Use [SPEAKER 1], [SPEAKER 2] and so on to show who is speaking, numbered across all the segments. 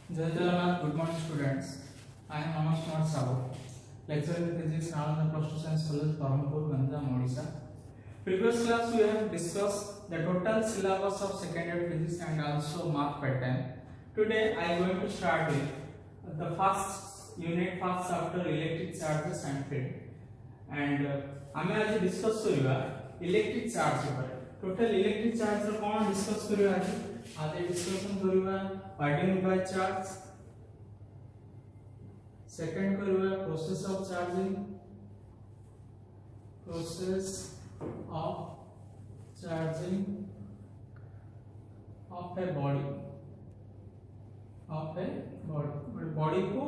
[SPEAKER 1] Jai Jagannath, good morning students. I am Anush Kumar Sahu, lecturer in physics, Nalanda Plus 2 Science College, Parampur, Ganjam, Odisha. Previous class we have discussed the total syllabus of second year physics and also mark pattern. Today I am going to start with the first unit, first chapter, electric charges and field. And आमे आज discuss करिवा electric charge पर total electric charge रो कोन discuss करिवा आज discussion करिवा वाइडिंग बाय चार्ज सेकंड करिवा process of charging of a body को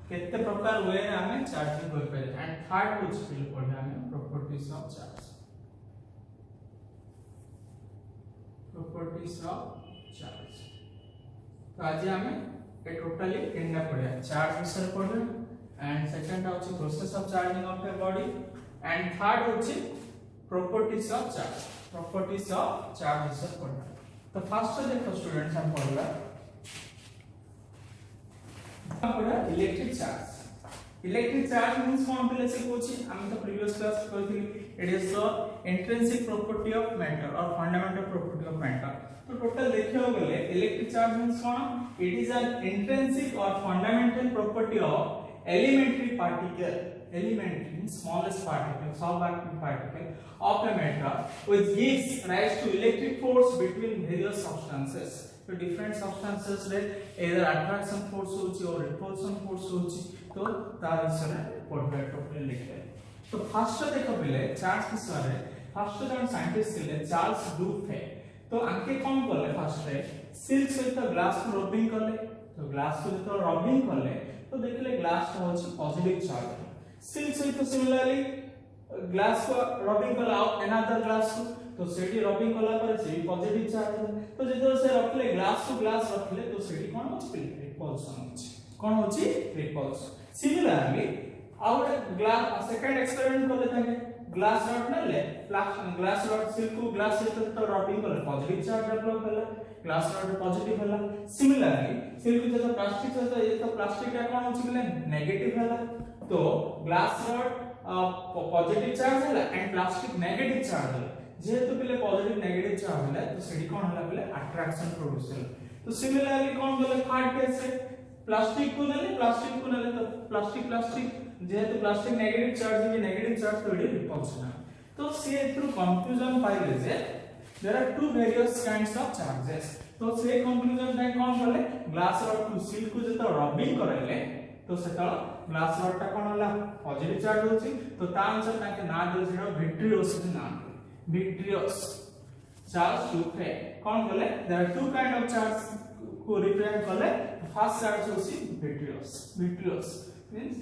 [SPEAKER 1] केते प्रकार वे हमें चार्जिंग कर पाए एंड थर्ड कुछ फील पढ़े हमें प्रॉपर्टीज ऑफ चार्ज तो आज हमें ए टोटली केंडा पढ़े चार्ज विषय पढ़े एंड सेकंड होची process of charging of a body and third होची प्रॉपर्टीज ऑफ चार्ज विषय पढ़े। तो फर्स्ट देखो स्टूडेंट्स हम पढ़ला इलेक्ट्रिक चार्ज मींस कौन पे से कोची हम तो प्रीवियस क्लास कहथि it is the intrinsic property of matter और फंडामेंटल प्रॉपर्टी ऑफ मैटर। तो टोटल देखियो गेले इलेक्ट्रिक चार्ज मींस कोन इट इज एन इंट्रिंसिक और fundamental property of elementary smallest particle subatomic particle of a matter which gives rise to electric force between various substances। तो different substances रे either attraction force होची और repulsion force होची तो तार विषय पढ़बे टोटल लिखे। तो फर्स्ट देखो पहले चार्ज विषय रे फर्स्ट जन साइंटिस्ट थिले चार्ल्स डुफे। तो आंके कोन करले फर्स्ट रे सिल्क सहित ग्लास को रबिंग करले। तो ग्लास को जतो रबिंग करले तो देखले ग्लास होची पॉजिटिव चार्ज सिल्क सहित सिमिलरली ग्लास को रबिंग कला अनदर ग्लास को तो सेठी रबिंग कला पर से पॉजिटिव चार्ज तो जेतो से रखले ग्लास को ग्लास रखले तो सेठी कोन होची रिपल्सन होची कोन होची रिपल्सन। सिमिलरली और ग्लास सेकंड एक्सपेरिमेंट करले थाके ग्लास रॉड नेले ग्लास रॉड सिल्क को ग्लास से तो रबिंग कला पॉजिटिव चार्ज डेवलप कला ग्लास रॉड पॉजिटिव हला। सिमिलरली सिल्क जो प्लास्टिक से ये तो प्लास्टिक का कोन होची ले नेगेटिव हला तो ग्लास रॉड पॉजिटिव चार्ज हला एंड प्लास्टिक नेगेटिव चार्ज हला जेहेतु पहले पॉजिटिव नेगेटिव चार्ज हला तो सेडी कोन हला पहले अट्रैक्शन प्रोड्यूस हला। तो सिमिलरली कोन बोले थर्ड केस से प्लास्टिक को नेले तो प्लास्टिक जेहेतु प्लास्टिक नेगेटिव चार्ज है नेगेटिव चार्ज तो इट रिपल्सन। तो से थ्रू कंक्लूजन पाइले जे there are two various kinds of charges. तो से कंक्लूजन टाइम कोन बोले ग्लास रॉड टू सिल्क को जतो रबिंग करले तो सेटा ग्लास रॉड टा कोन होला पॉजिटिव चार्ज होची तो ता आंसर ताके ना देले सेटा विट्रियस ना विट्रियस चार्ज टू है कोन बोले there are two kind of charge को रिप्रेजेंट करले फर्स्ट चार्ज होची विट्रियस मींस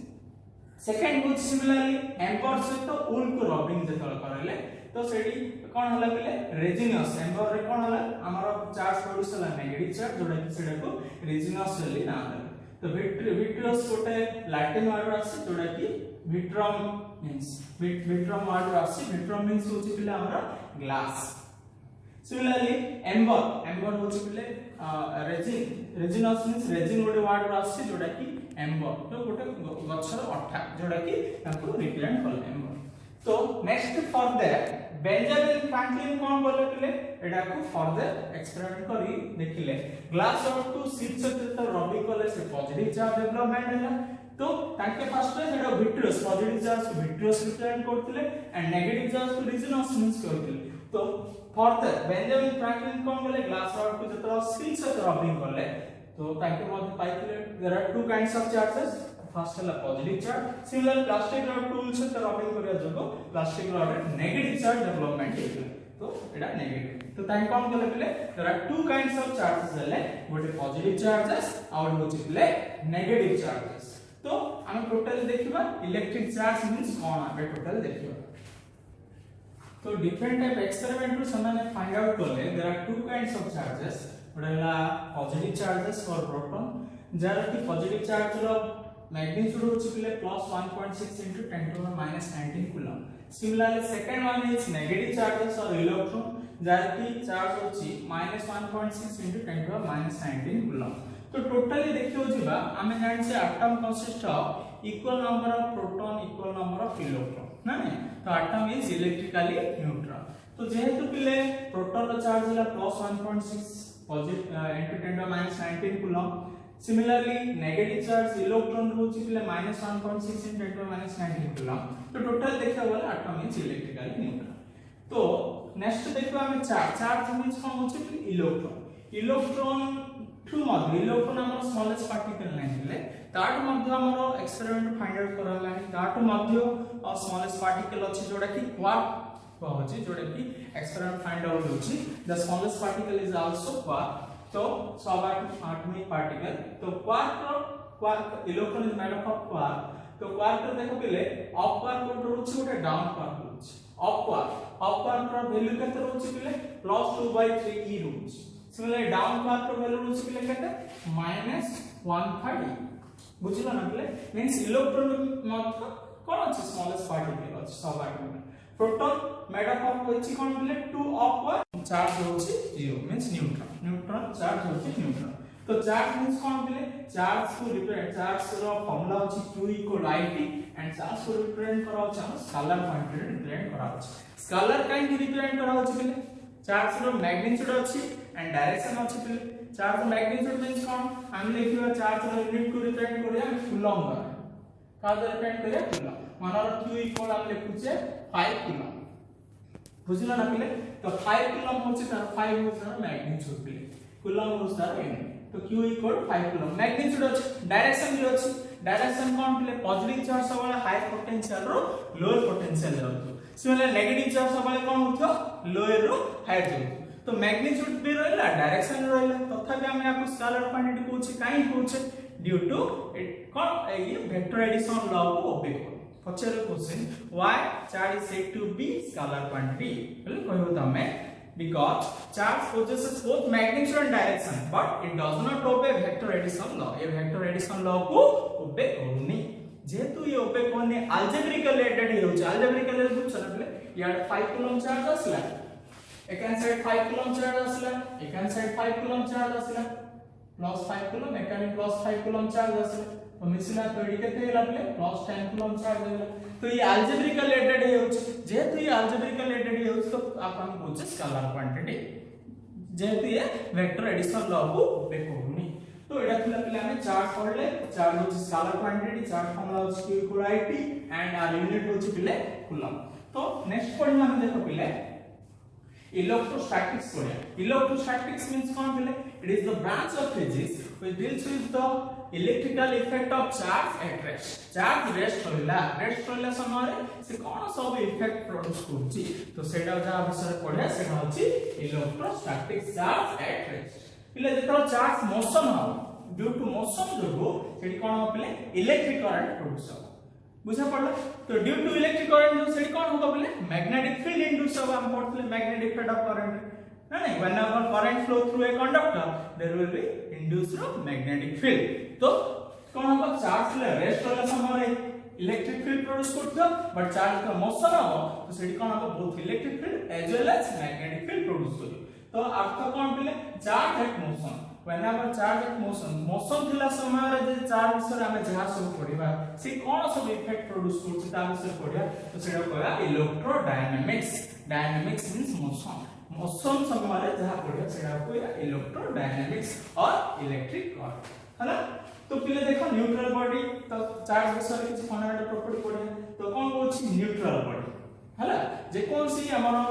[SPEAKER 1] सेकंड कुछ सिमिलरली एम्बर से तो वूल को रबिंग जतल करले तो सेडी कोन होला पले रेजिनस एम्बर रे कोन होला हमर चार्ज प्रोड्यूस होला नेगेटिव चार्ज जोडा कि सेडा को रेजिनस होली ना तो विट्रियस गोटे लैटिन वर्ड आसी जोडा कि विट्रम मींस विट्रम वर्ड आसी विट्रम मींस होची पले हमर ग्लास। सिमिलरली एम्बर होची पले रेजिनस मींस रेजिन गोटे वर्ड आसी जोडा कि एम्बर तो गोटे गछर अठा जोडा कि ताको रिप्रेजेंट करले एम्बर। तो next for that Benjamin Franklin कोन बोले पले एडा को फर्दर एक्सपेरिमेंट करी देखिले ग्लास रॉड टू सिल्क से तो रबिंग करले से पॉजिटिव चार्ज डेवलपमेंट हैला तो ताके first ray सेडा vitreous positive charge को विट्रियस रिप्रेजेंट करथिले एंड नेगेटिव चार्ज को रेजिनस मींस करथिले। तो फर्दर बेंजामिन फ्रैंकलिन कोन बोले ग्लास रॉड को जतो सिल्क से रबिंग करले तो ताके मध्य पाइथिले there are two kinds of charges first है positive charge. Similar plastic rod tool से रबिंग करिया जको plastic rod negative charge development हेतु तो एटा नेगेटिव तो ताई कोन करले पले there are two kinds of charges हले गोटे पॉजिटिव चार्जेस और होची पले नेगेटिव चार्जेस। तो हम टोटल देखिबा इलेक्ट्रिक चार्ज मींस कोन आबे टोटल देखिबा। तो डिफरेंट टाइप एक्सपेरिमेंट रो समान फाइंड आउट करले there are two kinds of charges गोटेला पॉजिटिव चार्जेस और प्रोटॉन जरा कि पॉजिटिव चार्ज रो मैग्नीट्यूड होची पले +1.6 × 10⁻⁹ coulomb Similarly, second one is negative charges or electron, jar की चार्ज होची -1.6 × 10⁻19 कूलम। तो टोटली देखियो जिबा आमे जानि से atom consist of equal number of proton equal number of electron ना ने। तो एटम इज इलेक्ट्रिकली न्यूट्रल। तो जेहेतु पिले प्रोटॉन रो चार्ज होला +1.6 positive × 10⁻19 coulomb. Similarly negative charge electron होची पिले -1.6 × 10⁻19 कूलम। तो टोटल देखियो बोले एटम इज इलेक्ट्रिकली न्यूट्रल। तो नेक्स्ट देखो हमें चार्ज मींस कोन होची इलेक्ट्रॉन। इलेक्ट्रॉन थ्रू मध्य इलेक्ट्रॉन हमर स्मॉलेस्ट पार्टिकल नै दिले ताट मध्य हमर एक्सपेरिमेंट फाइंड आउट करला ताट मध्य स्मॉलेस्ट पार्टिकल अछि जोडा कि क्वार्क होची जोडा कि एक्सपेरिमेंट फाइंड आउट होची the smallest particle is also quark. तो सबएटॉमिक पार्टिकल तो quark electron is made of quark. तो क्वार्क देखो पहले अप क्वार्क होची गोटे डाउन क्वार्क होची अप क्वार्क रो वैल्यू केते होची पहले +2/3 e होची। सिमिलरली डाउन क्वार्क रो वैल्यू होची पहले केते -1/3 बुझिला ना पहले मींस इलेक्ट्रॉन मतलब कोन अछि स्मॉलेस्ट पार्टिकल अछि subatomic. Proton made up of होची कोन पहले 2 अप चार्ज होची 0 मींस न्यूट्रॉन चार्ज होची न्यूट्रॉन। तो चार्ज मींस कोन पहले चार्ज को रिप्रेजेंट चार्ज रो फार्मूला होची q = it एंड चार्ज को रिप्रेजेंट करा होची हम स्केलर क्वांटिटी रिप्रेजेंट करा होची। स्केलर काई रिप्रेजेंट करा होची पहले चार्ज रो मैग्नीट्यूड अछि एंड डायरेक्शन अछि पहले चार्ज मैग्नीट्यूड मींस कोन हम लिखिबा चार्ज रो यूनिट को रिप्रेजेंट करिया कूलम द्वारा का रिप्रेजेंट करिया कूलम मानर q = हम लिखुचे 5 कूलम बुझिला ना पहले। तो 5 कूलम होची तार 5 होची तार मैग्नीट्यूड पहले कूलम होची तार यूनिट। तो q = 5 कूलम मैग्नीट्यूड अछि डायरेक्शन भी अछि डायरेक्शन कोन पहले पॉजिटिव चार्ज सबले हाई पोटेंशियल रो लोअर पोटेंशियल रहतो। सिमिलर नेगेटिव चार्ज सबले कोन होतो लोअर रो हाई रहतो। तो मैग्नीट्यूड भी रहला डायरेक्शन रहला तथापि हम याको स्केलर क्वांटिटी कोछि काई कोछि ड्यू टू इट कोन ये वेक्टर एडिशन लॉ को ओबे कर। पछरे question why charge is said to be scalar quantity बोले कहबो तमे because charge possesses both magnitude and direction but it does not obey vector addition law। ये vector addition law को obey करनी जेतु ये obey करने algebraical related ही होछ algebraical related चला पहले यार 5 कूलम चार्ज असला एक हैंड साइड 5 कूलम चार्ज असला एक हैंड साइड 5 कूलम चार्ज असला +5 कूलम एक हैंड +5 कूलम चार्ज असला तो मिसिला तो एडी केते होला पहले +10 कूलम चार्ज होला। तो ये algebraical related ही होछ जेतु ये algebraical related ही होछ तो आपण बोलछे स्केलर क्वांटिटी जेतु ये वेक्टर एडिशन लॉ को ओबे करनी। तो एडा थिला पहले हमें चार्ज पढ़ले चार्ज होछ स्केलर क्वांटिटी चार्ज फार्मूला होछ q = it एंड आर यूनिट होछ पहले कूलम। तो नेक्स्ट पढ़ना हम देखो पहले इलेक्ट्रोस्टैटिक्स पढ़िया। इलेक्ट्रोस्टैटिक्स मींस कोन पहले it is the branch of physics which deals with the electrical effect of charge at rest. Charge rest होइला समय से कोन सब इफेक्ट प्रोड्यूस करछि तो सेटा जा विषय पढ़िया सेटा होछि इलेक्ट्रोस्टैटिक्स चार्ज एट रेस्ट। पिले जेतो चार्ज मोशन हो ड्यू टू मोशन जोगो सेठी कोन हो पहले इलेक्ट्रिक करंट प्रोड्यूस हो बुझा पड़ला। तो ड्यू टू इलेक्ट्रिक करंट जो सेठी कोन होगा पहले मैग्नेटिक फील्ड इंड्यूस हो हम पढ़ले मैग्नेटिक फील्ड ऑफ करंट ना नहीं whenever current flow through a conductor there will be induced magnetic field। तो कोन होगा चार्ज ले रेस्ट वाला समय इलेक्ट्रिक फील्ड प्रोड्यूस करतो बट चार्ज का मोशन हो तो सेठी कोन होगा both electric field as well as magnetic field produce करो। तो अर्थ कोन पहले charge at motion whenever charge at motion थिला समय रे जे चार्ज विषय हमें जहा सब पढिबा से कोन सब इफेक्ट प्रोड्यूस करछि ता विषय पढिया। तो सेटा कहला इलेक्ट्रोडायनामिक्स। डायनामिक्स मींस मोशन समय रे जहा पढिया सेटा कहला इलेक्ट्रोडायनामिक्स और इलेक्ट्रिक करंट हला। तो पहले देखो न्यूट्रल बॉडी तो चार्ज विषय किछ फंडामेंटल प्रॉपर्टी पढिया। तो कोन होछि न्यूट्रल बॉडी हला जे कोन सी हमरो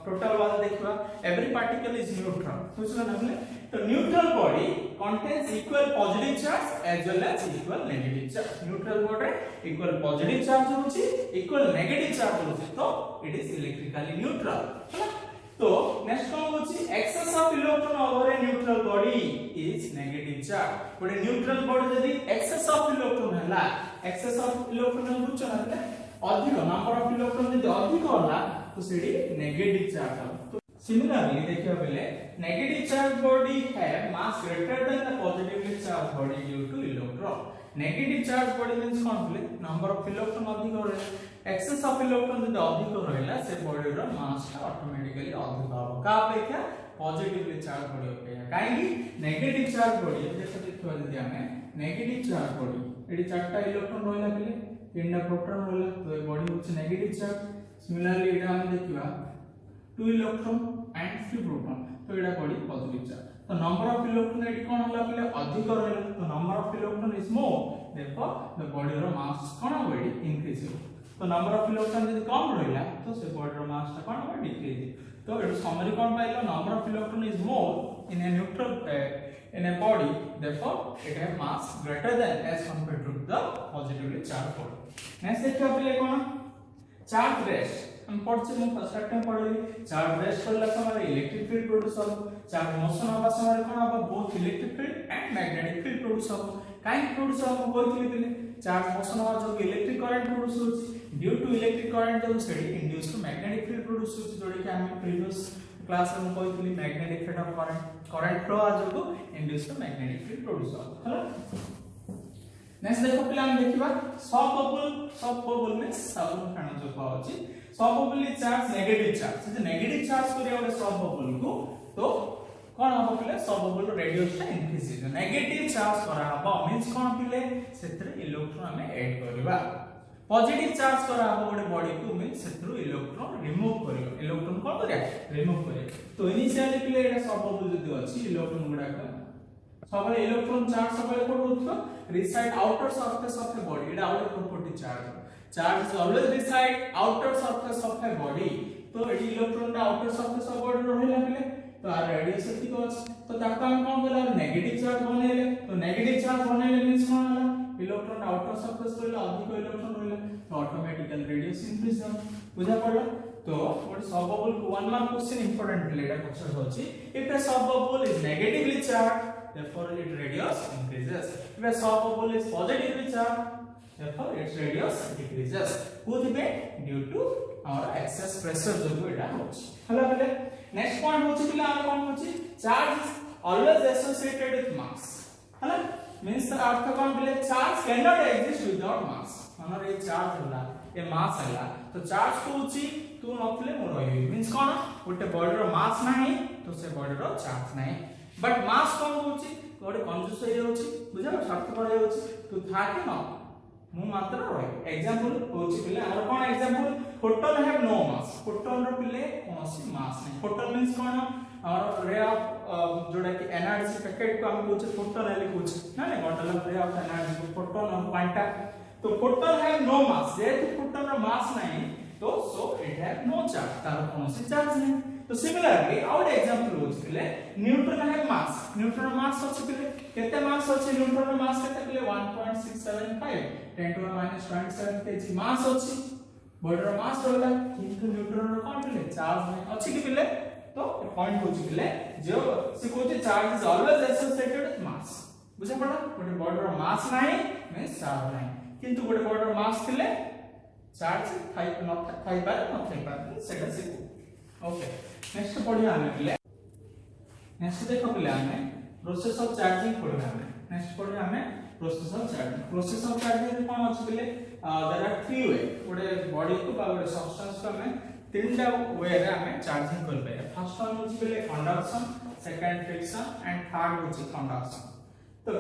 [SPEAKER 1] टोटल वाला देखबा एवरी पार्टिकल इज न्यूट्रल बुझला ना हमने। तो neutral body contains equal positive charge as well as equal negative charge। Neutral body equal positive charge होछि इक्वल नेगेटिव चार्ज होछि तो इट इज इलेक्ट्रिकली न्यूट्रल है। तो नेक्स्ट कोन होछि excess of electron over a neutral body is negative charge. गोटे neutral body यदि excess of electron हला एक्सेस ऑफ इलेक्ट्रॉन बुझछ ना अधिक नंबर ऑफ इलेक्ट्रॉन यदि अधिक होला तो सेडी नेगेटिव चार्ज हो। तो सिमिलरली देखियो पहले negative charge body have mass greater than the positively charge body due to electron. Negative charge body means कोन पहले नंबर ऑफ इलेक्ट्रॉन अधिक होले एक्सेस ऑफ इलेक्ट्रॉन जदि अधिक रहला से बॉडी रो मास टा ऑटोमेटिकली अधिक हो का अपेक्षा पॉजिटिवली चार्ज बॉडी अपेक्षा काहे नेगेटिव चार्ज बॉडी देखो जदि हमें नेगेटिव चार्ज बॉडी एडी चारटा इलेक्ट्रॉन रहला पले तीनटा प्रोटॉन रहला तो बॉडी होछ नेगेटिव चार्ज सिमिलरली एटा हम देखिबा 2 इलेक्ट्रॉन एंड 3 प्रोटॉन तो एटा बॉडी पॉजिटिव चार्ज तो नंबर ऑफ इलेक्ट्रॉन एडी कोन होला पले अधिक रहला तो number of electron is more therefore the body रो मास कोन हो इंक्रीज हो तो नंबर ऑफ इलेक्ट्रॉन यदि कम रहला तो से बॉडी रो मास टा कोन हो डिक्रीज तो एटा summary cone pilo number of electron is more in a neutral in a body therefore it has mass greater than as compared to the positively charged body next देखिए पहले कौन चार्ज रेस्ट हम पढ़ते हैं first time पढ़े charge rest करला समय electric field produce हो चार्ज मोशन होबा समय कोन होबा both electric field and magnetic field produce हो काई प्रोड्यूस हो हम कहथिले पहले चार्ज मोशन होबा जो इलेक्ट्रिक करंट प्रोड्यूस होछि ड्यू टू इलेक्ट्रिक करंट जो सेडी induce to magnetic field produce होछि जोडे कि हम प्रीवियस क्लास में कहथिले magnetic field of current flow आज को induce to magnetic field produce हो हेलो नेक्स्ट देखो पहले हम देखिबा सब बबल मींस साबुन खाना जो पाउची सब bubble is charge negative charge यदि नेगेटिव चार्ज करिया वाले सब बबल को तो कोन हो पहले सब बबल रेडियस टा इंक्रीज हो नेगेटिव चार्ज करा हबो मींस कोन पहले सेत्र इलेक्ट्रॉन हमें ऐड करबा पॉजिटिव चार्ज करा हबो गोटे बॉडी को मींस सेत्र इलेक्ट्रॉन रिमूव करियो इलेक्ट्रॉन कोन करिया रिमूव करियो तो इनिशियली पहले एटा सब बबल जदी अछि इलेक्ट्रॉन गुडा का सबले इलेक्ट्रॉन चार्ज सबले code होथो reside outer surface of a body it outer property charge is always reside outer surface of a body तो एडी इलेक्ट्रॉन दा outer surface of body रहला पले तो आ रेडियस एती को तो ताका हम कोन बोला नेगेटिव चार्ज बनेले तो नेगेटिव चार्ज बनेले मींस कोन होला इलेक्ट्रॉन आउटर सरफेस रहला अधिक इलेक्ट्रॉन रहला तो ऑटोमेटिकली रेडियस इंक्रीज हो बुझा पड़ला तो व्हाट सब बबल को वन मार्क क्वेश्चन इंपोर्टेंट लेटा क्वेश्चन होची if a sub bubble is negatively charged therefore its radius increases if a sub bubble is positively charged therefore its radius decreases कोथिबे due to our excess pressure जो एटा होची हला पले next point होची पले हम कोन होची charge is always associated with mass हला means अर्थ कोन पले charge cannot exist without mass हमर ए चार्ज होला ए मास होला तो चार्ज को होची तू नथले मोर होई मींस कोन गोटे बॉडी रो मास नाही तो से बॉडी रो चार्ज नाही बट मास कम होची गोटे कंजूस हो जाउची बुझा स्वार्थ पड़ जाउची तो थाके न मु मात्र रही एग्जांपल होची पले और कोन example photon have no mass photon रो पले कोनसी मास नहीं फोटोन मींस कोन और रे ऑफ जोडा कि एनर्जी पैकेट को हम कहूचे फोटोन ले कहूचे ना ने bundle of ray of energy को फोटोन ऑफ क्वांटा तो फोटोन हैव नो मास जे फोटोन रो मास नहीं तो so it have no charge तार कोनसी चार्ज नहीं तो सिमिलरली आउट एग्जांपल होच पले neutron have mass neutron mass होच पले केते मास होच न्यूट्रॉन मास केते पले 1.675 10 to the minus 27 kg मास होच बॉडी रो मास होला किंतु न्यूट्रॉन रो कोन पले चार्ज नहीं अछि कि पले तो पॉइंट होच पले जो से कोचे charge is always associated with mass बुझा पड़ा गोटे बॉडी रो मास नाही मींस चार्ज नाही किंतु गोटे बॉडी रो मास थिले चार्ज थाई पारे सेटा सिखो ओके नेक्स्ट पढ़िया हमें पहले नेक्स्ट देखो पहले हमें प्रोसेस ऑफ चार्जिंग पढ़िया हमें नेक्स्ट पढ़िया हमें प्रोसेस ऑफ चार्जिंग कोन अछि पहले देयर आर थ्री वे गोटे बॉडी को बा गोटे सब्सटेंस को हमें तीनटा वे रे हमें चार्जिंग कर पाए फर्स्ट वन अछि पहले conduction second friction and third अछि कंडक्शन तो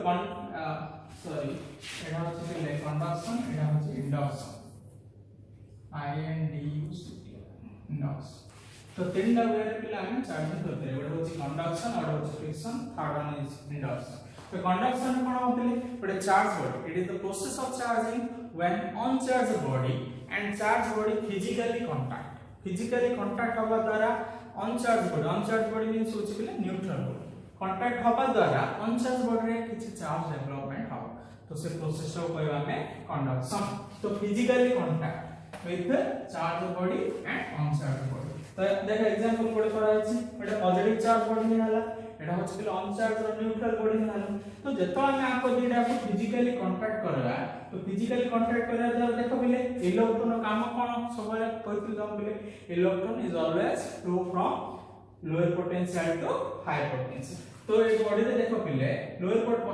[SPEAKER 1] सॉरी एटा अछि पहले कंडक्शन एटा अछि इंडक्शन इंडक्शन तो तीन वे रे पिला हम चार्जिंग करते हैं गोटे होची कंडक्शन और होची friction third one is induction तो कंडक्शन कोन होतले गोटे charge body it is the process of charging when uncharged body and charge body physically contact होबा द्वारा अनचार्ज बॉडी मींस होची पले न्यूट्रल बॉडी कांटेक्ट होबा द्वारा अनचार्ज बॉडी रे किछि चार्ज डेवलपमेंट हो तो से प्रोसेस को कहबा में कंडक्शन तो physically contact with charge body and uncharged body तो देखो एग्जांपल कोड करा अछि एटा पॉजिटिव चार्ज बॉडी हला एटा होछि कि अनचार्ज और न्यूट्रल बॉडी हला तो जतो हम आपको दीटा को फिजिकली कांटेक्ट करबा तो फिजिकली कांटेक्ट करा द्वारा देखो बिले इलेक्ट्रॉन काम कोन सबले कहथिल हम बिले electron is always flow from lower potential to higher potential तो ए बॉडी रे देखो बिले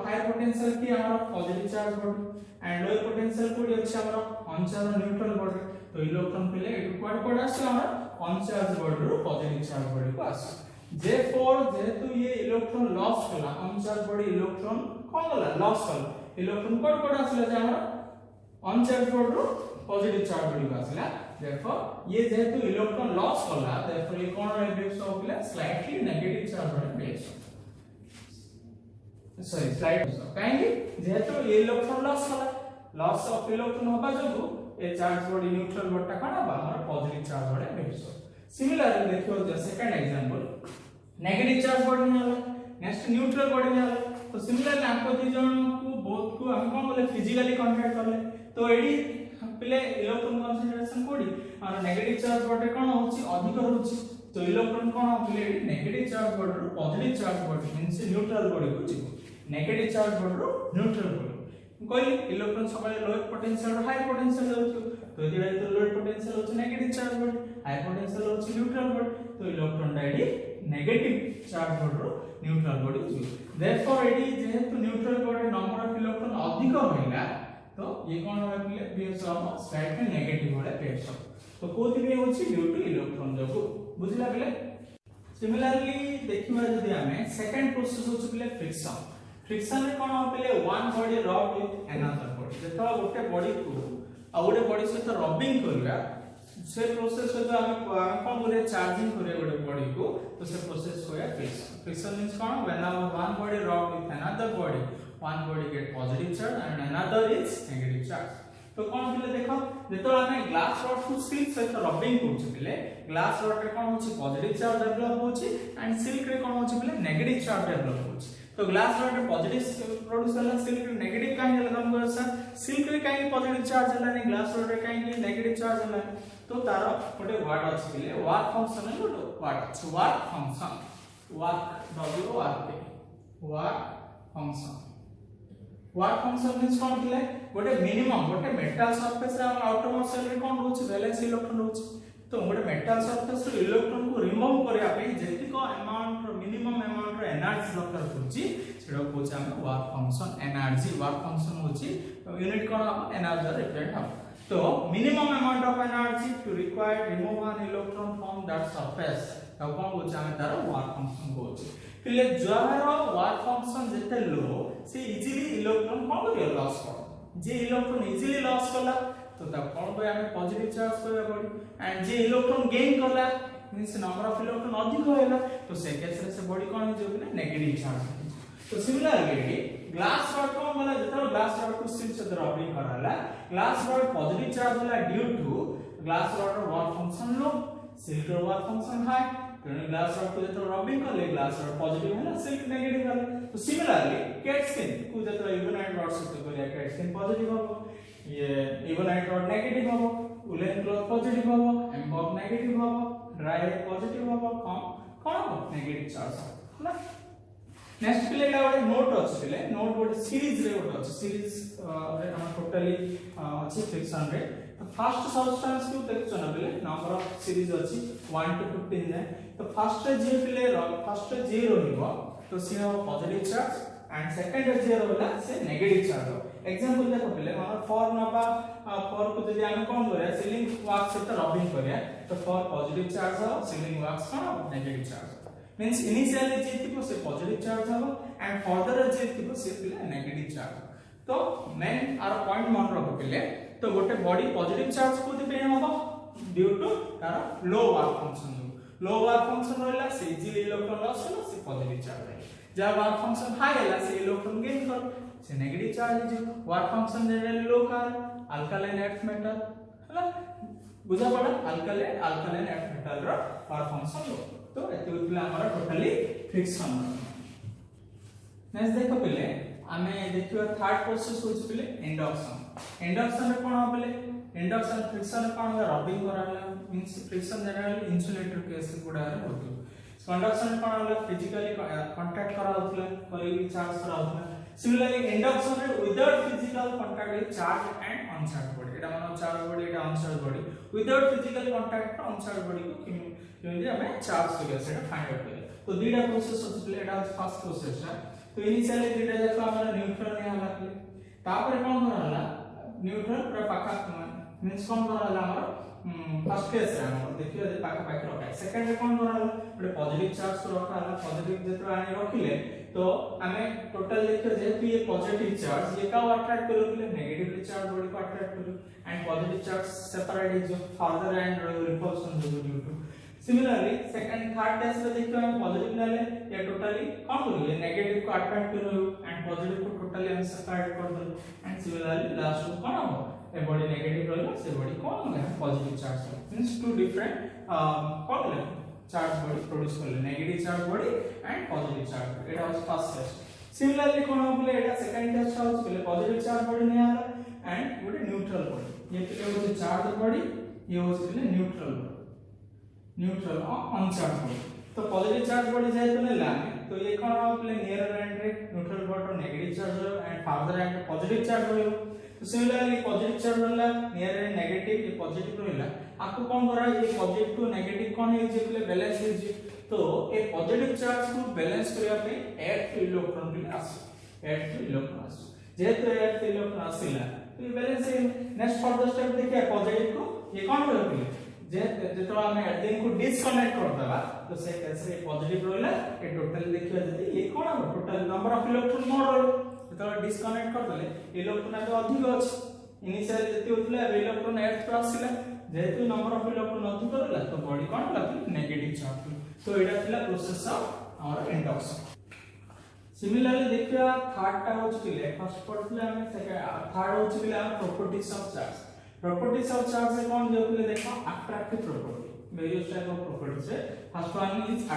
[SPEAKER 1] हायर पोटेंशियल की हमर positive charge body and lower potential कोडी अछि हमर अनचार्ज न्यूट्रल बॉडी तो इलेक्ट्रॉन पिले एटु क्वाड आसे हमर अनचार्ज बॉडी रो पॉजिटिव चार्ज बॉडी को आसे therefore जेहेतु ये इलेक्ट्रॉन लॉस कला अनचार्ज बॉडी इलेक्ट्रॉन कोन गला लॉस कला इलेक्ट्रॉन क्वाड आसला जे हमर अनचार्ज बॉडी रो पॉजिटिव चार्ज बॉडी को आसला therefore ये जेहेतु इलेक्ट्रॉन लॉस कला therefore ये कोन रे बेस ऑफ पिला slightly negative charge body base sorry slide काहे जेहेतु ये इलेक्ट्रॉन लॉस कला लॉस ऑफ इलेक्ट्रॉन होबा जगु a charge body neutral body कोन होबा हमर positive charge body base similarly देखियो जे second example negative charge body होला नेक्स्ट न्यूट्रल बॉडी होला तो सिमिलरली आपको दि जन को बोथ को हम कोन बोले फिजिकली कांटेक्ट करले तो एडी पिले इलेक्ट्रॉन कंसंट्रेशन कोडी और नेगेटिव चार्ज बॉडी कोन होची अधिक होची तो इलेक्ट्रॉन कोन पिले नेगेटिव चार्ज बॉडी रो positive charge body means neutral body को जीव नेगेटिव चार्ज बॉडी रो न्यूट्रल बॉडी कोई इलेक्ट्रॉन सबले लोअर पोटेंशियल और हाई पोटेंशियल होतो तो एदिरा तो लोअर पोटेंशियल होची negative charge body high potential होची न्यूट्रल बॉडी तो इलेक्ट्रॉन डायडी नेगेटिव चार्ज बॉडी रो न्यूट्रल बॉडी जीव देयरफॉर एडी जेहेतु neutral body number of electron अधिक होइला तो ये कोन होय पिले बेस ऑफ स्लाइटली नेगेटिव होले बेस तो कोथि में होची ड्यू टू इलेक्ट्रॉन जको बुझला पिले सिमिलरली देखिबा जदी हमें सेकंड प्रोसेस होची पिले फ्रिक्शन में कोन हो पिले one body rub with another body जेतो गोटे बॉडी को आ गोटे बॉडी से तो रबिंग करबा से प्रोसेस से तो हम कोन बोले चार्जिंग करे गोटे बॉडी को तो से प्रोसेस होया फ्रिक्शन मींस कोन when one body rub with another body one body get positive charge and another is negative charge तो कोन पिले देखो जेतो हमें ग्लास रॉड को सिल्क से रबिंग करछ पिले ग्लास रॉड रे कोन होची पॉजिटिव चार्ज डेवलप होची एंड सिल्क रे कोन होची पिले नेगेटिव चार्ज डेवलप होची तो ग्लास रॉड रे पॉजिटिव प्रोड्यूस होला सिल्क रे नेगेटिव काहे होला हम कर सर सिल्क रे काहे पॉजिटिव चार्ज होला नहीं ग्लास रॉड रे काहे नेगेटिव चार्ज होला तो तार गोटे वर्ड अछि पिले वर्क फंक्शन है गोटे वर्ड अछि work function work w r k work function work function means कोन पिले गोटे मिनिमम गोटे मेटल सरफेस रे हम आउटरमोस्ट सेल रे कोन होची वैलेंस इलेक्ट्रॉन होची तो गोटे मेटल सरफेस रे इलेक्ट्रॉन को रिमूव करिया पे जेति को अमाउंट रो मिनिमम अमाउंट रो एनर्जी दरकार होची सेडा कोची हम work function energy work function होची यूनिट कोन हम एनर्जी रिप्रेजेंट हम तो minimum amount of energy to required remove an electron from that surface तो कोन होची हम तार वर्क फंक्शन होची पिले जहारो वर्क फंक्शन जेते लो से इजीली इलेक्ट्रॉन कोन करियो लॉस कर जे इलेक्ट्रॉन इजीली लॉस करला तो ता कोन पे हमें पॉजिटिव चार्ज करबा पड़ी एंड जे इलेक्ट्रॉन गेन करला मींस नंबर ऑफ इलेक्ट्रॉन अधिक होइला तो से केस रे से बॉडी कोन हो जेबे नेगेटिव चार्ज तो सिमिलरली ग्लास रॉड कोन बोला जेतो ग्लास रॉड को सिल्क से रबिंग कराला ग्लास रॉड पॉजिटिव चार्ज होला ड्यू टू ग्लास रॉड रो वर्क फंक्शन लो सिल्क रो वर्क फंक्शन हाई तेणु ग्लास रॉड को जेतो रबिंग करले ग्लास रॉड पॉजिटिव होला सिल्क नेगेटिव होला तो सिमिलरली कैट स्किन को जेतो इवनाइट रॉड से तो करिया कैट स्किन पॉजिटिव होबो ये इवनाइट रॉड नेगेटिव होबो उलेन क्लॉथ पॉजिटिव होबो एम्बॉब नेगेटिव होबो ड्राई पॉजिटिव होबो कोन नेगेटिव चार्ज होला नेक्स्ट पिले एटा गोटे नोट अछि पिले नोट गोटे सीरीज रे गोटे अछि सीरीज रे हम टोटली अछि फ्रिक्शन रे तो फर्स्ट सब्सटेंस को देखछो ना पिले नंबर ऑफ सीरीज अछि 1 to 15 जाय तो फर्स्ट रे जे पिले फर्स्ट रे 0 रहइबो तो सी हो पॉजिटिव चार्ज एंड सेकंड रे 0 होला से नेगेटिव चार्ज हो एग्जांपल देखो पिले मानो फॉर नबा फॉर को जदी हम कोन करे सीलिंग वाक्स से तो रबिंग करे तो फॉर पॉजिटिव चार्ज हो सीलिंग वाक्स का नेगेटिव चार्ज means initially जे थिबो से पॉजिटिव चार्ज हबो एंड फर्दर जे थिबो से पिले नेगेटिव चार्ज तो मेन आर पॉइंट मन रखो पिले तो गोटे बॉडी पॉजिटिव चार्ज को दिबे हबो ड्यू टू तार लो वर्क फंक्शन रहला से इजीली इलेक्ट्रॉन लॉस होला से पॉजिटिव चार्ज है जब वर्क फंक्शन हाई होला से इलेक्ट्रॉन गेन कर से नेगेटिव चार्ज जे वर्क फंक्शन जनरली लो कर अल्कालाइन अर्थ मेटल हला बुझा पड़ा अल्कालाइन अर्थ मेटल रो वर्क फंक्शन लो तो एते उतला हमरा टोटली फ्रिक्शन नेक्स्ट देखो पहले हमें देखियो थर्ड प्रोसेस होछ पहले इंडक्शन रे कोन हो पहले इंडक्शन फ्रिक्शन कोन रबिंग कराला means friction generally insulator case गुडा रे होतो कंडक्शन कोन होला फिजिकली कांटेक्ट करा होतला कोई चार्ज करा होतला सिमिलरली इंडक्शन रे without physical contact charge and uncharged body एटा मानो चार्ज बॉडी एटा uncharged body without physical contact uncharged body को जेमि हमें चार्ज करिया सेटा फाइंड आउट करिया तो दीटा प्रोसेस होतले एटा फर्स्ट प्रोसेस है तो इनिशियली दीटा जको हमरा न्यूट्रल ने हला तापर कोन करला न्यूट्रल पूरा पाका मींस कोन करला हमरा फर्स्ट केस रे हम देखियो जे पाखा पाखा रखा सेकंड रे कोन करा गोटे पॉजिटिव चार्ज को रखा हला पॉजिटिव जेतो आनी रखिले तो हमें टोटल देखियो जेतु ये पॉजिटिव चार्ज ये का अट्रैक्ट करो कि नेगेटिवली चार्ज बॉडी को अट्रैक्ट करो and positive charge separate is further and repulsion due two similarly second third case में देखियो हम पॉजिटिव लेले ये टोटली कोन करू ये नेगेटिव को अट्रैक्ट करू एंड पॉजिटिव को टोटली हम सेपरेट कर दो एंड सिमिलरली लास्ट को कोन हो ए बॉडी नेगेटिव रहला से बॉडी कोन हो positive charge means two different कोन ले चार्ज बॉडी प्रोड्यूस करले negative charge body and positive charge एटा वाज फर्स्ट टेस्ट सिमिलरली कोन हो बोले एटा सेकंड टेस्ट हो बोले पॉजिटिव चार्ज बॉडी ने आला एंड गोटे न्यूट्रल बॉडी ये पे हो चार्ज बॉडी ये हो बोले न्यूट्रल न्यूट्रल अनचार्ज बॉडी तो पॉजिटिव चार्ज बॉडी जाय तो नेला तो ये कोन हो बोले नियर एंड रे neutral body negative charge and further and positive charge हो तो सिमिलरली पॉजिटिव चार्ज रहला नियर एंड नेगेटिव ये पॉजिटिव रहला आपको कोन करा ये पॉजिटिव टू नेगेटिव कोन हे जे बोले बैलेंस हे जे तो ए पॉजिटिव चार्ज को बैलेंस करिया पे एड इलेक्ट्रॉन भी आसे एड इलेक्ट्रॉन आसे जे तो एड इलेक्ट्रॉन आसिला तो ये बैलेंस है नेक्स्ट फर्दर स्टेप देखिए पॉजिटिव को ये कोन करियो पे जे तो हम एडिंग को डिस्कनेक्ट कर देबा तो से केस रे पॉजिटिव रहला ए टोटल देखियो जदी ये कोन हो टोटल नंबर ऑफ इलेक्ट्रॉन मोर रहलो तो डिस्कनेक्ट कर देले इलेक्ट्रॉन तो अधिक अछि इनिशियल जति होतले इलेक्ट्रॉन एड तो आसिला जेतु नंबर ऑफ इलेक्ट्रॉन अधिक रहला तो बॉडी कोन लागले नेगेटिव चार्ज तो एटा थिला process of our induction similarly देखिया थर्ड टा होछ किले फर्स्ट पढ़थिले हम सेकंड थर्ड होछ किले हम properties of charge properties of charge से कौन देउले देखो attractive property various type of properties है first one is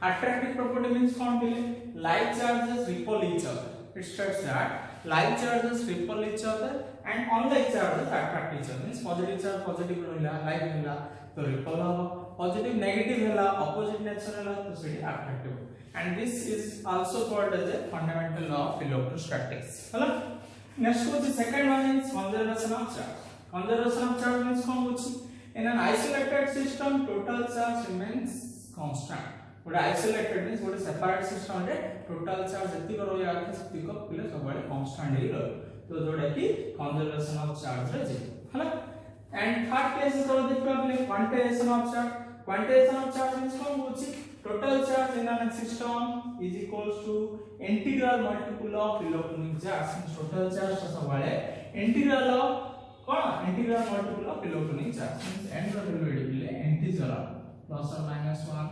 [SPEAKER 1] attractive property means कौन बोले like charges repel each other it states that like charges repel each other and unlike charges attract each other means positive charge positive रहला like रहला तो repel हो positive negative रहला opposite nature रहला तो सेडी attractive and this is also called as a fundamental law of electrostatics हला next was the second one is conservation of charge conservation of charge means कौन होची in an isolated system total charge remains constant what isolated means what separate system रे total charge जति करो या जति को पिले सब बड़े constant ही रहो तो जोड़ा कि conservation of charge रे जे हला and third case तो देखो आपने quantization of charge means कौन होची total charge in a system is equals to integral multiple of electronic charge means total charge सब वाले integral of कौन integral multiple of electronic charge means n ର value एडिले integral plus or minus 1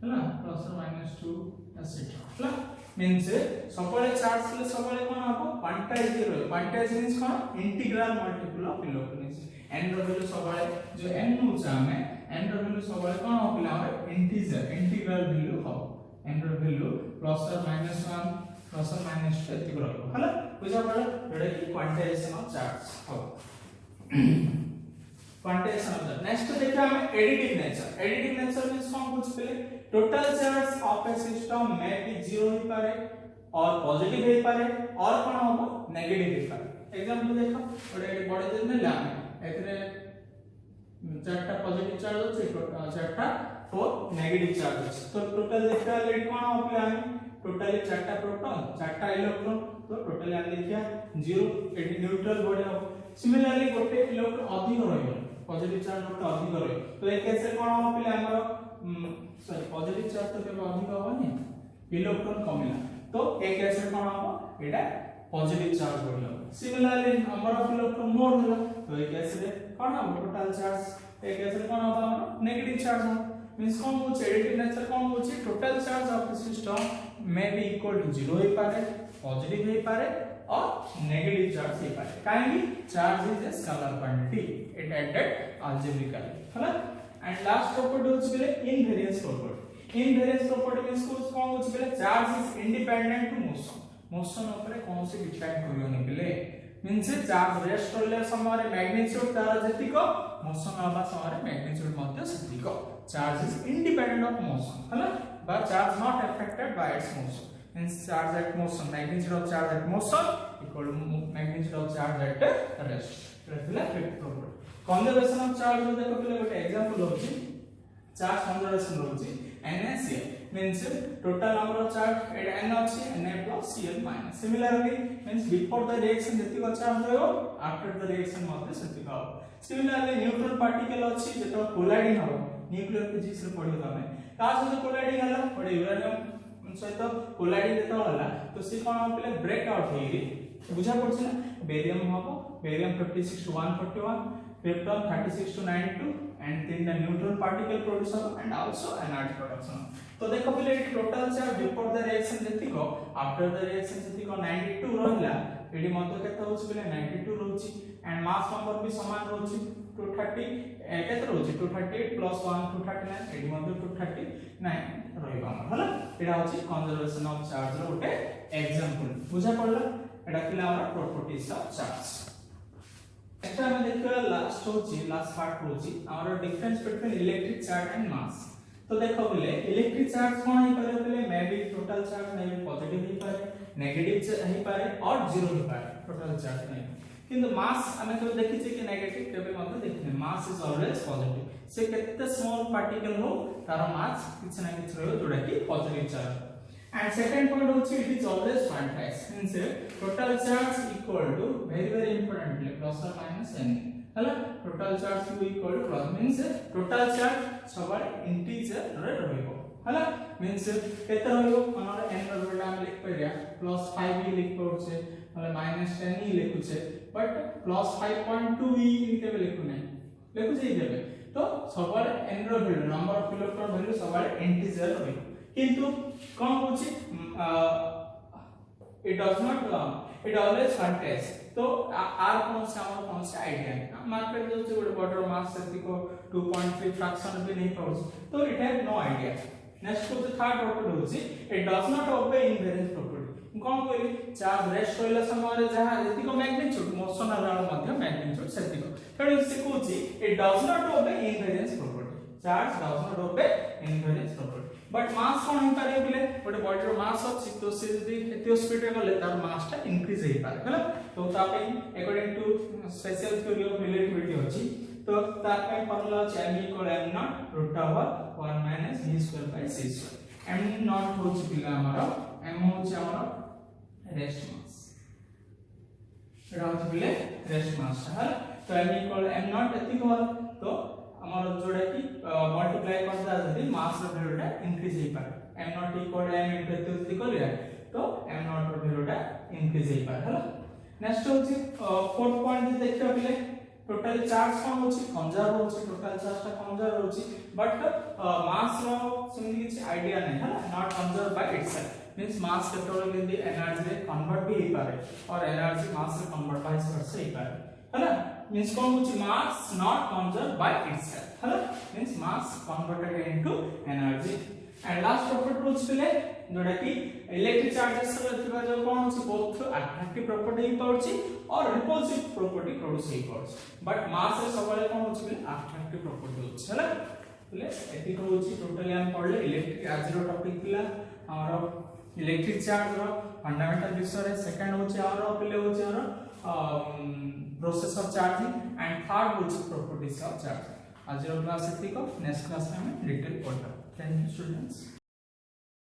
[SPEAKER 1] हैला plus or minus 2 etc हैला means सबले charge ले सबले कोन हबो क्वांटाइज रहो क्वांटाइज मींस कोन integral multiple of electronics n रो वैल्यू सबले जो n नु चामे n रो वैल्यू सबले कोन होले हमर इंटीजर इंटीग्रल वैल्यू हो n रो वैल्यू प्लस और माइनस 1 प्लस और माइनस 2 एति रहो हैला बुझा पड़ा एटा की क्वांटाइजेशन ऑफ चार्ज हो क्वांटाइजेशन ऑफ चार्ज नेक्स्ट देखिए हम एडिटिव नेचर मींस कोन कुछ पहले total charge of A system में भी 0 ही पारे और पॉजिटिव ही पारे और कोन होबो नेगेटिव ही पारे एग्जांपल देखो ओडे बॉडी दे नेला एतरे चारटा पॉजिटिव चार्ज अछि चारटा 4 नेगेटिव चार्ज अछि तो टोटल देखा लेट कोन होबो हम टोटली चारटा प्रोटॉन चारटा इलेक्ट्रॉन तो टोटली हम देखिया 0 एडी न्यूट्रल बॉडी हो सिमिलरली गोटे इलेक्ट्रॉन अधिक रहइबो पॉजिटिव चार्ज गोटे अधिक रहइ तो ए केस रे कोन होबो हमर सॉरी पॉजिटिव चार्ज तो केबे अधिक होबनी इलेक्ट्रॉन कमिला तो ए केस रे कोन होबो एटा पॉजिटिव चार्ज बढ़िला similarly number of electron more होला तो ए केस रे कोन होबो टोटल चार्ज ए केस रे कोन होबो हमर नेगेटिव चार्ज हो मींस कोन होचे एडिटिव नेचर कोन होचे total charge of the system may be equal to 0 ही पारे पॉजिटिव ही पारे और नेगेटिव चार्ज ही पारे काहे कि charge is a scalar quantity it added algebraically हला एंड लास्ट प्रॉपर्टी होच बेले इनवेरियंस प्रॉपर्टी मींस कोन होच बेले charge is independent to motion ऊपर कोन से डिपेंड करियोनी बेले मींस चार्ज रेस्ट करले समय मैग्नीट्यूड तार जतिको मोशन आबा समय मैग्नीट्यूड मध्ये सतिको charge is independent of motion हला but charge not affected by its motion means charge at motion magnitude of charge at motion equal to magnitude of charge at rest रहला fifth property conservation of charge देखो पहले ଗୋଟେ example होची charge conservation होची NaCl means total number of charge at n अछि na plus cl minus. Similarly means before the reaction जति को charge रहयो after the reaction मध्ये सेति का. Similarly neutral particle अछि जेतो colliding हो न्यूक्लियर फिजिक्स रे पढियो तमे का सहित colliding हला पडे यूरेनियम सहित colliding जेतो हला तो से कोन होले ब्रेक आउट हेरी बुझा पड़छ ना बेरियम हबो barium 56 to 141 krypton 36 to 92 and then the neutral particle production and also energy production. तो देखो पहले total charge before the reaction जति को आफ्टर द रिएक्शन जति को 92 रहला एडी मतो केते होछ बेले 92 रहउची एंड मास नंबर भी समान रहउची 230 केते रहउची 238 plus 1 239 एडी मतो 239 रहइबा हला एडा होची कंजर्वेशन ऑफ चार्ज रो उटे एग्जांपल बुझा पड़ला एडा किला हमरा प्रॉपर्टीज ऑफ चार्ज. एक्स्ट्रा में देखियो लास्ट पार्ट होची our difference between electric charge and mass. तो देखो बोले इलेक्ट्रिक चार्ज कोन ही पारे बोले may be total charge may be positive ही पारे नेगेटिव ही पारे और जीरो ही पारे टोटल चार्ज नहीं किंतु मास हमें तो देखि छै कि नेगेटिव केबे मतलब देखिने मास इज ऑलवेज पॉजिटिव से केते स्मॉल पार्टिकल हो तार मास किछ ना किछ रहयो जोडा कि positive charge. And second point होची it is always quantized means total charge equal to very importantly plus or minus n हला total charge q equal to plus means total charge सबरे इंटीजर रे रहइबो हला means केते रहइबो हमर n रो बेटा हम लिख परिया +5 भी लिख पड़छे हला -10 ही लिखु छे बट +5.2 भी केबे लिखु नै लिखु छै केबे तो सबरे n रो value number of electron value सबरे इंटीजर रहइबो किंतु कोन होची it does not it always contains तो r कौन सा आइडिया मार्केट जो छै गोटे वाटर मास सेति को 2.3 फ्रैक्शन भी नहीं पड़छ तो it have no idea. Next को थर्ड प्रॉपर्टी होची it does not obey invariance property. कोन कहली चार्ज रेस्ट होइला समय रे जहा जति को मैग्नीट्यूड मोशन वाला मध्य मैग्नीट्यूड सेति को फेर से कहूची it does not obey invariance property. Charge does not obey invariance property. But mass कोन ही पारे बिले गोटे बॉडी रो मास अछि तो से जदी एतियो स्पीड रे गले तार मास ता इंक्रीज हे पारे हला तो ता पे according to special theory of relativity अछि तो ता पे फॉर्मूला अछि m = m not root over 1 minus v square by c square. m not होछि पिला हमर m होछि हमर रेस्ट मास एटा होछि बिले रेस्ट मास हला तो m = m नॉट एति को तो हमर जोडा कि मल्टीप्लाई करता जदी मास रो वैल्यूटा इंक्रीज हे पारे m not equal m into एति करिया तो m नॉट रो वैल्यूटा इंक्रीज हे पारे हला. नेक्स्ट होची फोर्थ पॉइंट देखियो बिले टोटल चार्ज कोन होची कंजर्व होची टोटल चार्ज ता कंजर्व होची बट मास रो सेमि किछ आइडिया नै हला not conserve by itself means mass केटोल इन दी एनर्जी रे कन्वर्ट भी हे पारे और एनर्जी मास रे कन्वर्ट बाय वर्स हे पारे हला means कोन होची मास नॉट कंजर्व बाय इटसेल्फ हला means mass converted into energy. And last property होची बिले जोडा कि इलेक्ट्रिक चार्जेस रे थिबा जो कोन होची बोथ अट्रैक्टिव प्रॉपर्टी ही पड़ची और रिपल्सिव प्रॉपर्टी प्रोड्यूस ही पड़ची बट मास रे सबले कोन होची बिले अट्रैक्टिव प्रॉपर्टी होची हला बोले एति को होची टोटली हम पढले इलेक्ट्रिक आज रो टॉपिक थिला हमर इलेक्ट्रिक चार्ज रो फंडामेंटल विषय रे सेकंड होची हमर पिले होची हमर process of charging and third होची प्रॉपर्टीज ऑफ चार्ज. आज रो क्लास एति को नेक्स्ट क्लास में हम डिटेल पढब. Thank you students.